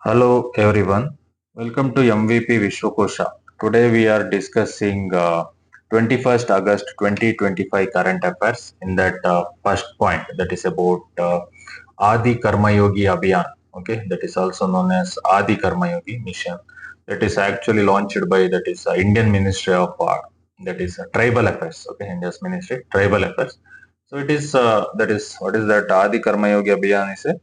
Hello everyone, welcome to MVP Vishwakosha. Today we are discussing 21st August 2025 current affairs. In that first point, that is about adikarmayogiabhiyan. Okay, that is also known as adikarmayogi mission. That is actually launched by Indian Ministry of Tribal Affairs. Okay, India's Ministry Tribal Affairs. So it is that is what is that adikarmayogiabhiyan is a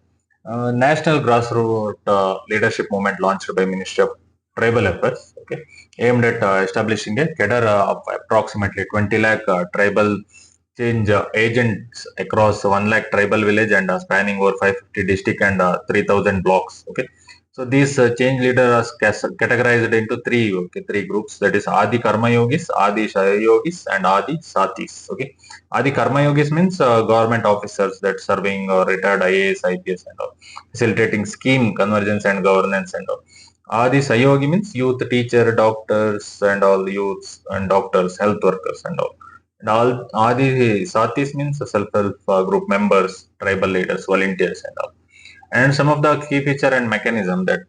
national grassroots leadership movement launched by Ministry of Tribal Affairs, okay, aimed at establishing a cadre of approximately 20 lakh tribal change agents across 1 lakh tribal village and spanning over 550 district and 3000 blocks. Okay, so these change leaders are categorized into three groups. That is Adi Karma Yogis, Adi Shaya Yogis, and Adi Satis. Okay, Adi Karma Yogis means government officers that serving retired IAS, IPS, and all, facilitating scheme convergence and governance and all. Adi Sayogi means youth teacher, doctors, and all youths and doctors, health workers, and all. And all Adi Satis means self-help group members, tribal leaders, volunteers, and all. And some of the key feature and mechanism that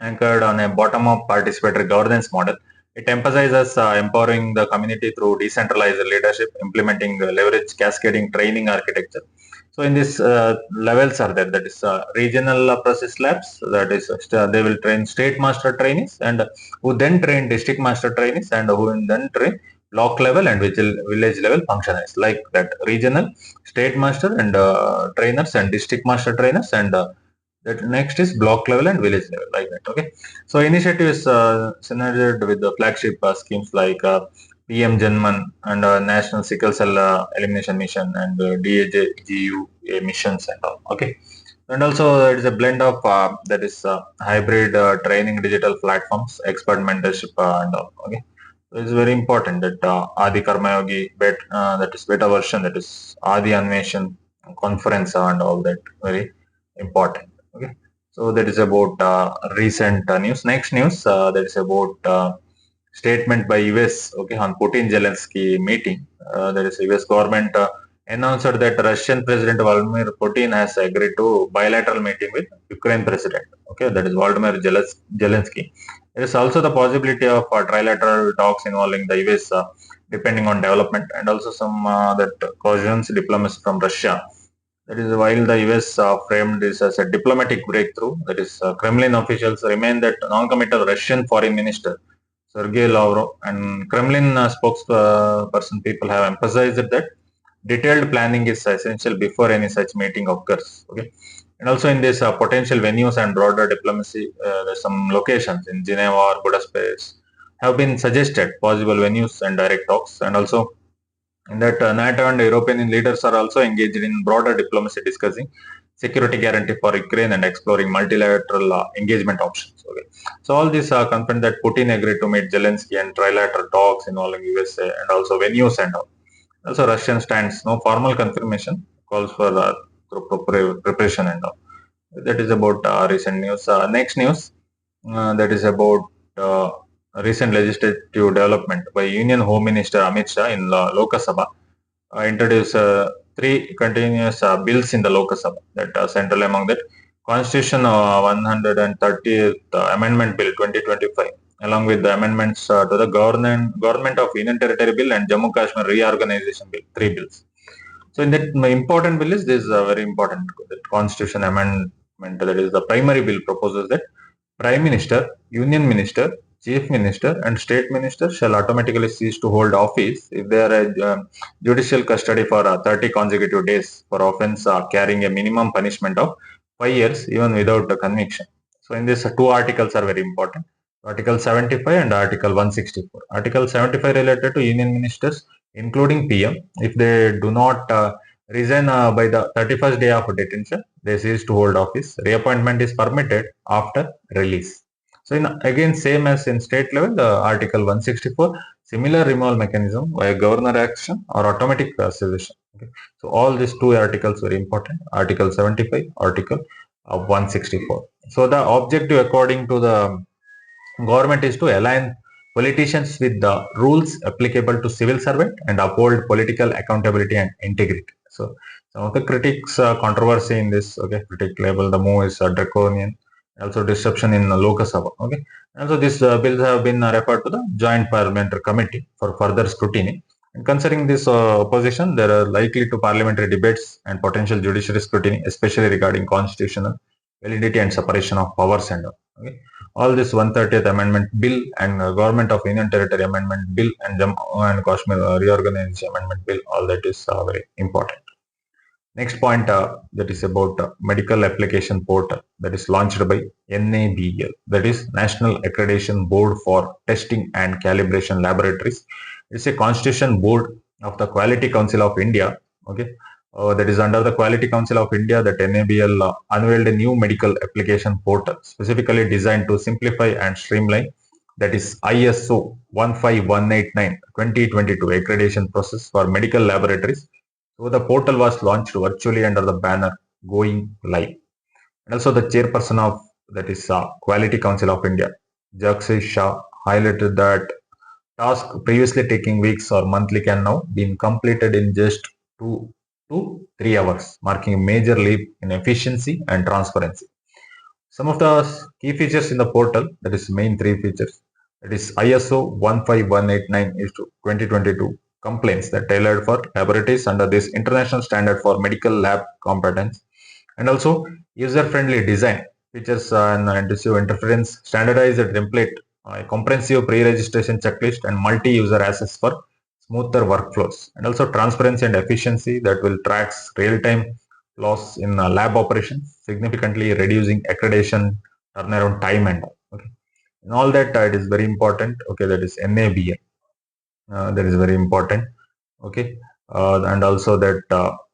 anchored on a bottom-up participatory governance model. It emphasizes empowering the community through decentralized leadership, implementing leverage cascading training architecture. So in this levels are there. That is regional process labs. That is they will train state master trainees and who then train district master trainees and who will then train block level and village level functionaries like that. Regional, state master and trainers and district master trainers and that next is block level and village level like that. Okay, so initiative is synergized with the flagship schemes like PM Janman and National Sickle Cell Elimination Mission and DAJGU missions and all. Okay, and also it is a blend of that is hybrid training digital platforms, expert mentorship and all. Okay, so it's very important that Adi Karma Yogi that is beta version, that is Adi Anveshan conference and all that, very important. Okay, so that is about recent news. Next news that is about statement by US. Okay, on Putin-Zelensky meeting. That is US government announced that Russian President Vladimir Putin has agreed to bilateral meeting with Ukraine President. Okay, that is Vladimir Zelensky. There is also the possibility of trilateral talks involving the US, depending on development, and also some that cautions diplomacy from Russia. That is, while the US framed this as a diplomatic breakthrough, that is, Kremlin officials remain that non-committal Russian Foreign Minister Sergei Lavrov and Kremlin spokesperson people have emphasized that detailed planning is essential before any such meeting occurs. Okay, and also in this potential venues and broader diplomacy, there's some locations in Geneva or Budapest have been suggested possible venues and direct talks, and also in that NATO and European leaders are also engaged in broader diplomacy discussing security guarantee for Ukraine and exploring multilateral engagement options. Okay, so all this confirmed that Putin agreed to meet Zelensky and trilateral talks involving USA and also venues and all. Also, Russian stands no formal confirmation, calls for preparation and all. That is about recent news. Next news that is about recent legislative development by Union Home Minister Amit Shah in Lok Sabha introduced three continuous bills in the Lok Sabha that are central among that Constitution 130th Amendment Bill 2025 along with the amendments to the Government of Union Territory Bill and Jammu Kashmir Reorganization Bill, three bills. So in that important bill is this very important Constitution Amendment, that is the primary bill proposes that Prime Minister, Union Minister, Chief Minister and State Minister shall automatically cease to hold office if they are in judicial custody for 30 consecutive days for offence carrying a minimum punishment of 5 years even without a conviction. So in this two articles are very important. Article 75 and Article 164. Article 75 related to Union Ministers including PM. If they do not resign by the 31st day of detention, they cease to hold office. Reappointment is permitted after release. So again, same as in state level, Article 164, similar removal mechanism via governor action or automatic cessation. Okay. So all these two articles very important. Article 75, Article 164. So the objective according to the government is to align politicians with the rules applicable to civil servant and uphold political accountability and integrity. So some of the critics controversy in this, okay, critic label the move is draconian also disruption in Lok Sabha. Okay, and so these bills have been referred to the Joint Parliamentary Committee for further scrutiny. And considering this opposition, there are likely to parliamentary debates and potential judiciary scrutiny, especially regarding constitutional validity and separation of powers and all. Okay, all this 130th Amendment Bill and Government of Union Territory Amendment Bill and Jammu and Kashmir Reorganization Amendment Bill, all that is very important. Next point that is about medical application portal that is launched by NABL, that is National Accreditation Board for Testing and Calibration Laboratories. It's a constitution board of the Quality Council of India. Okay, that is under the Quality Council of India that NABL unveiled a new medical application portal specifically designed to simplify and streamline, that is ISO 15189 2022 accreditation process for medical laboratories. So the portal was launched virtually under the banner Going Live. And also the chairperson of that is Quality Council of India, Jagshish Shah, highlighted that task previously taking weeks or monthly can now be completed in just 2 to 3 hours, marking a major leap in efficiency and transparency. Some of the key features in the portal, that is main 3 features, that is ISO 15189 2022 complaints that tailored for laboratories under this international standard for medical lab competence, and also user-friendly design features and anti-SEO interference, standardized template, a comprehensive pre-registration checklist, and multi-user access for smoother workflows, and also transparency and efficiency that will track real-time loss in lab operations, significantly reducing accreditation turnaround time and all. Okay, and all that it is very important. Okay, that is NABL. That is very important. Okay, and also that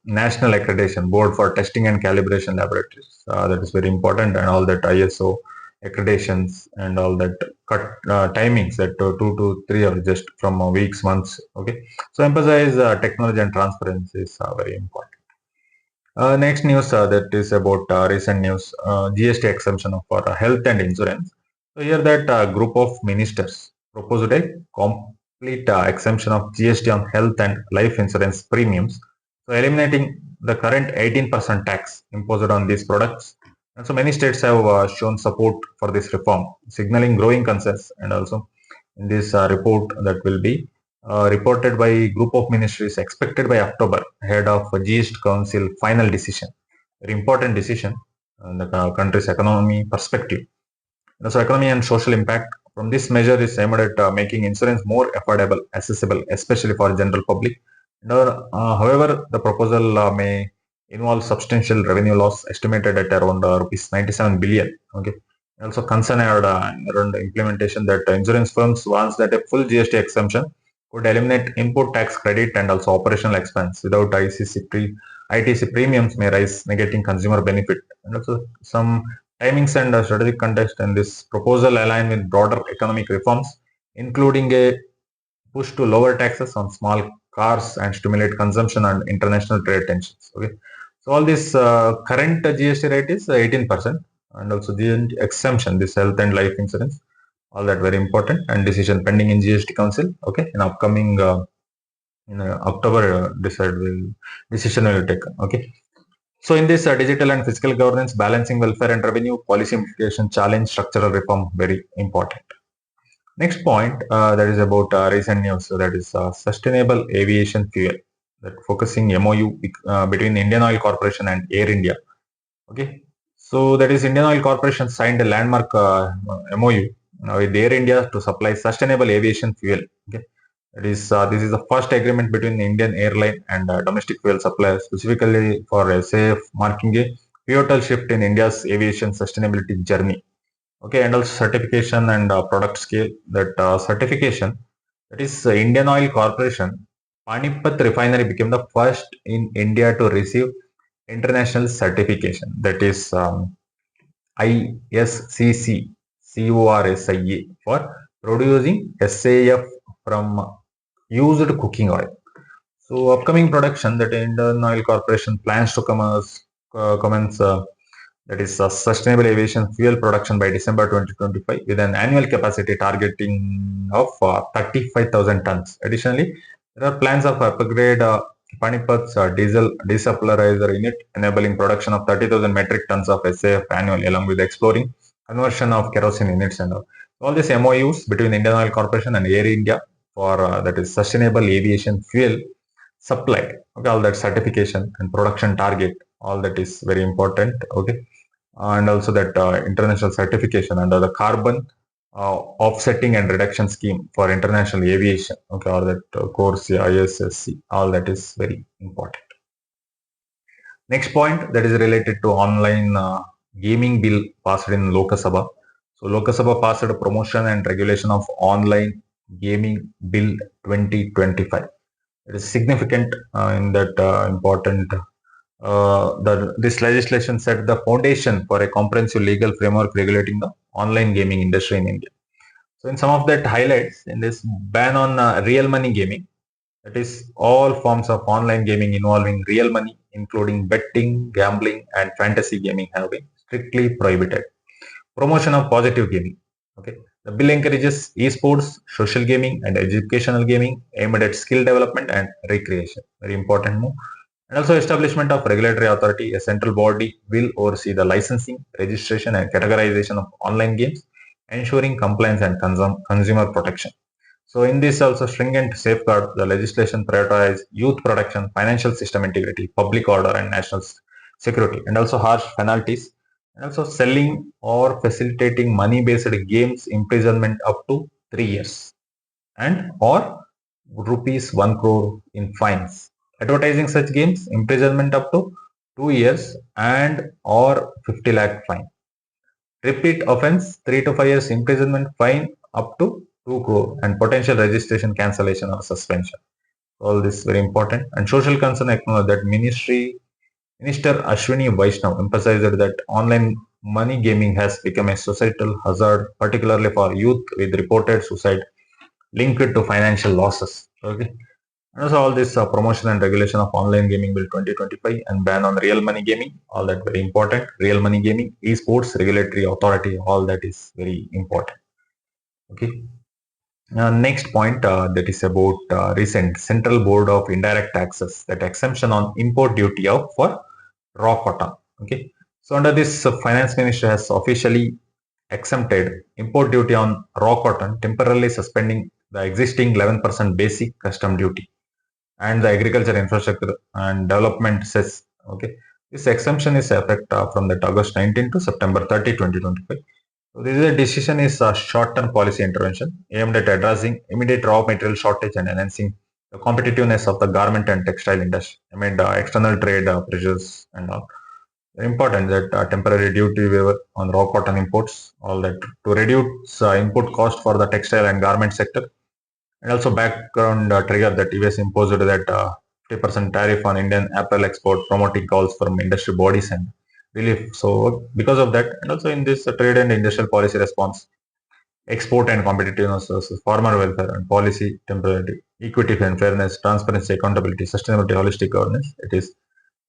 National Accreditation Board for Testing and Calibration Laboratories. That is very important, and all that ISO accreditations and all that cut timings that 2 to 3 or just from weeks, months. Okay, so emphasize technology and transparency is very important. Next news that is about recent news, GST exemption for health and insurance. So here that group of ministers proposed a complete exemption of GST on health and life insurance premiums, so eliminating the current 18% tax imposed on these products. And so many states have shown support for this reform, signaling growing consensus. And also in this report that will be reported by a group of ministries expected by October ahead of GST Council final decision. Very important decision in the country's economy perspective. So economy and social impact from this measure is aimed at making insurance more affordable, accessible, especially for general public. However, the proposal may involve substantial revenue loss estimated at around rupees 97 billion. Okay. Also concern around implementation that insurance firms wants that a full GST exemption could eliminate import tax credit and also operational expense. Without ITC premiums may rise, negating consumer benefit. And also some timings and strategic context in this proposal align with broader economic reforms, including a push to lower taxes on small cars and stimulate consumption and international trade tensions. Okay, so all this current GST rate is 18%, and also the exemption, this health and life insurance, all that very important, and decision pending in GST Council. Okay, in upcoming in October, decision will take. Okay, so in this digital and fiscal governance, balancing welfare and revenue, policy implication, challenge, structural reform, very important. Next point that is about recent news, so that is sustainable aviation fuel, that focusing MOU between Indian Oil Corporation and Air India. Okay, so that is Indian Oil Corporation signed a landmark MOU with Air India to supply sustainable aviation fuel. Okay, that is this is the first agreement between the Indian airline and domestic fuel suppliers, specifically for SAF, marking a pivotal shift in India's aviation sustainability journey. Okay, and also certification and product scale. That certification, that is Indian Oil Corporation Panipat refinery became the first in India to receive international certification, that is ISCC CORSIA for producing SAF from used cooking oil. So upcoming production that Indian Oil Corporation plans to commence that is sustainable aviation fuel production by December 2025 with an annual capacity targeting of 35,000 tons. Additionally, there are plans of upgrade Panipat's diesel desulfurizer unit, enabling production of 30,000 metric tons of SAF annually, along with exploring conversion of kerosene units and all these MOUs between Indian Oil Corporation and Air India for that is sustainable aviation fuel supply. Okay, all that certification and production target, all that is very important. Okay, and also that international certification under the carbon offsetting and reduction scheme for international aviation. Okay, or that course ISSC, all that is very important. Next point that is related to online gaming bill passed in Lok Sabha. So Lok Sabha passed a promotion and regulation of online gaming bill 2025. It is significant in that important. This legislation set the foundation for a comprehensive legal framework regulating the online gaming industry in India. So, in some of that highlights in this ban on real money gaming, that is all forms of online gaming involving real money, including betting, gambling, and fantasy gaming, have been strictly prohibited. Promotion of positive gaming. Okay, the bill encourages esports, social gaming, and educational gaming aimed at skill development and recreation. Very important move. And also establishment of regulatory authority. A central body will oversee the licensing, registration, and categorization of online games, ensuring compliance and consumer protection. So in this also stringent safeguard, the legislation prioritizes youth protection, financial system integrity, public order, and national security, and also harsh penalties, and also selling or facilitating money-based games, imprisonment up to 3 years, and or rupees 1 crore in fines. Advertising such games, imprisonment up to 2 years and or 50 lakh fine. Repeat offense, 3 to 5 years imprisonment, fine up to 2 crore, and potential registration cancellation or suspension. All this very important. And social concern acknowledge that Minister Ashwini Vaishnav emphasized that online money gaming has become a societal hazard, particularly for youth with reported suicide linked to financial losses. Okay. And also all this promotion and regulation of online gaming bill 2025 and ban on real money gaming, all that very important. Real money gaming, esports, regulatory authority, all that is very important. Okay. Next point that is about recent Central Board of Indirect Taxes, that exemption on import duty of for raw cotton. Okay. So under this, Finance Minister has officially exempted import duty on raw cotton, temporarily suspending the existing 11% basic custom duty. And the agriculture infrastructure and development says, okay, this exemption is effect from that August 19 to September 30, 2025. So this is a decision is a short-term policy intervention aimed at addressing immediate raw material shortage and enhancing the competitiveness of the garment and textile industry amid external trade pressures and all. Important that temporary duty waiver on raw cotton imports, all that to reduce input cost for the textile and garment sector, and also background trigger that US imposed that 50% tariff on Indian apparel export, promoting calls from industry bodies and relief. So because of that, and also in this trade and industrial policy response, export and competitiveness versus farmer welfare and policy temporary equity and fairness, transparency, accountability, sustainability, holistic governance, it is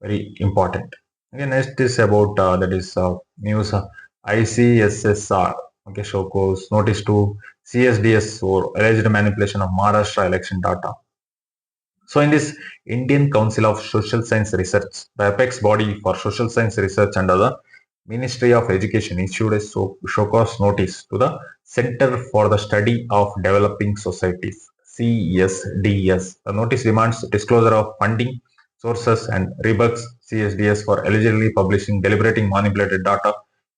very important. Okay, next is about that is news ICSSR. Okay, shows notice to CSDS for alleged manipulation of Maharashtra election data. So in this, Indian Council of Social Science Research, the apex body for social science research under the Ministry of Education, issued a show cause notice to the Center for the Study of Developing Societies, CSDS. The notice demands disclosure of funding sources and rebukes CSDS for allegedly publishing deliberating manipulated data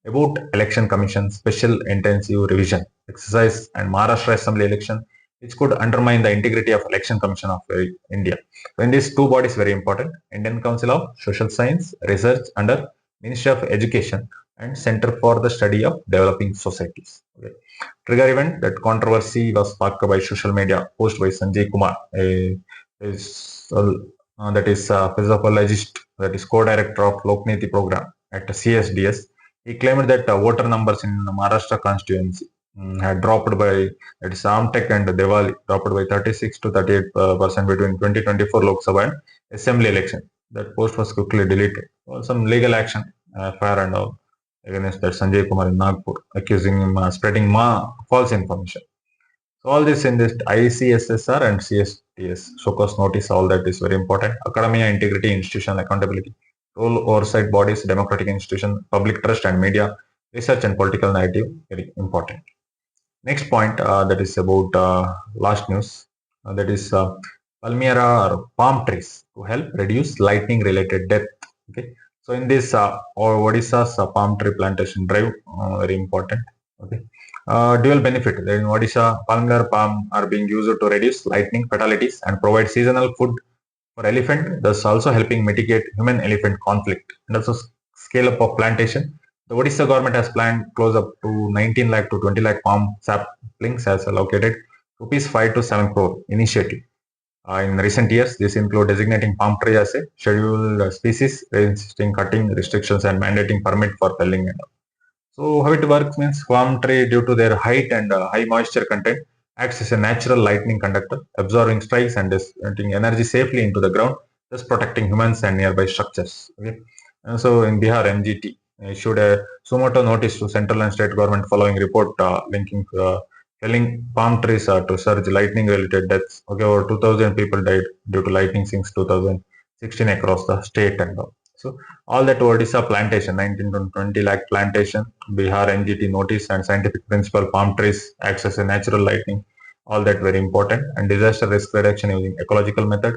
about Election Commission Special Intensive Revision exercise and Maharashtra Assembly election, which could undermine the integrity of Election Commission of India. So in these two bodies, very important: Indian Council of Social Science Research under Ministry of Education and Center for the Study of Developing Societies. Okay. Trigger event, that controversy was sparked by social media post by Sanjay Kumar, that is physiologist, that is co-director of Lokniti program at CSDS. He claimed that voter numbers in the Maharashtra constituency had dropped by, that is Amtek and Diwali, dropped by 36 to 38% between 2024 Lok Sabha and Assembly election. That post was quickly deleted. Some legal action, FIR and all, against that Sanjay Kumar in Nagpur, accusing him spreading false information. So all this in this ICSSR and CSTS, show notice, all that is very important. Academia, integrity, institutional accountability, role oversight bodies, democratic institution, public trust and media research and political narrative, very important. Next point, that is about last news, that is palmyra or palm trees to help reduce lightning related death. Okay, so in this Odisha's palm tree plantation drive, very important. Okay, dual benefit. In Odisha, palmyra palm are being used to reduce lightning fatalities and provide seasonal food for elephant, thus also helping mitigate human-elephant conflict. And also scale up of plantation. The Odisha government has planned close up to 19 lakh to 20 lakh palm saplings as allocated rupees 5 to 7 crore initiative. In recent years, this include designating palm tree as a scheduled species, insisting cutting restrictions and mandating permit for felling. So how it works means palm tree, due to their height and high moisture content, acts as a natural lightning conductor, absorbing strikes and distributing energy safely into the ground, thus protecting humans and nearby structures. Okay. And so in Bihar, MGT issued a sumoto notice to central and state government following report linking felling palm trees to surge lightning-related deaths. Okay, over 2,000 people died due to lightning since 2016 across the state and all. So all that Odisha plantation, 19 to 20 lakh plantation, Bihar NGT notice and scientific principle palm trees acts as a natural lightning, all that very important. And disaster risk reduction using ecological method,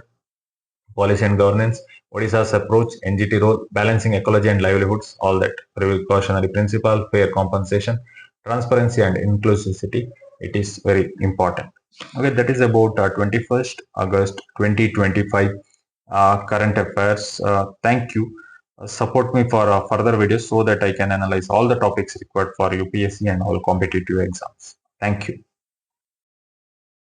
policy and governance, Odisha's approach, NGT role, balancing ecology and livelihoods, all that precautionary principle, fair compensation, transparency and inclusivity, it is very important. Okay, that is about 21st August 2025 current affairs. Thank you. Support me for further videos so that I can analyze all the topics required for UPSC and all competitive exams. Thank you.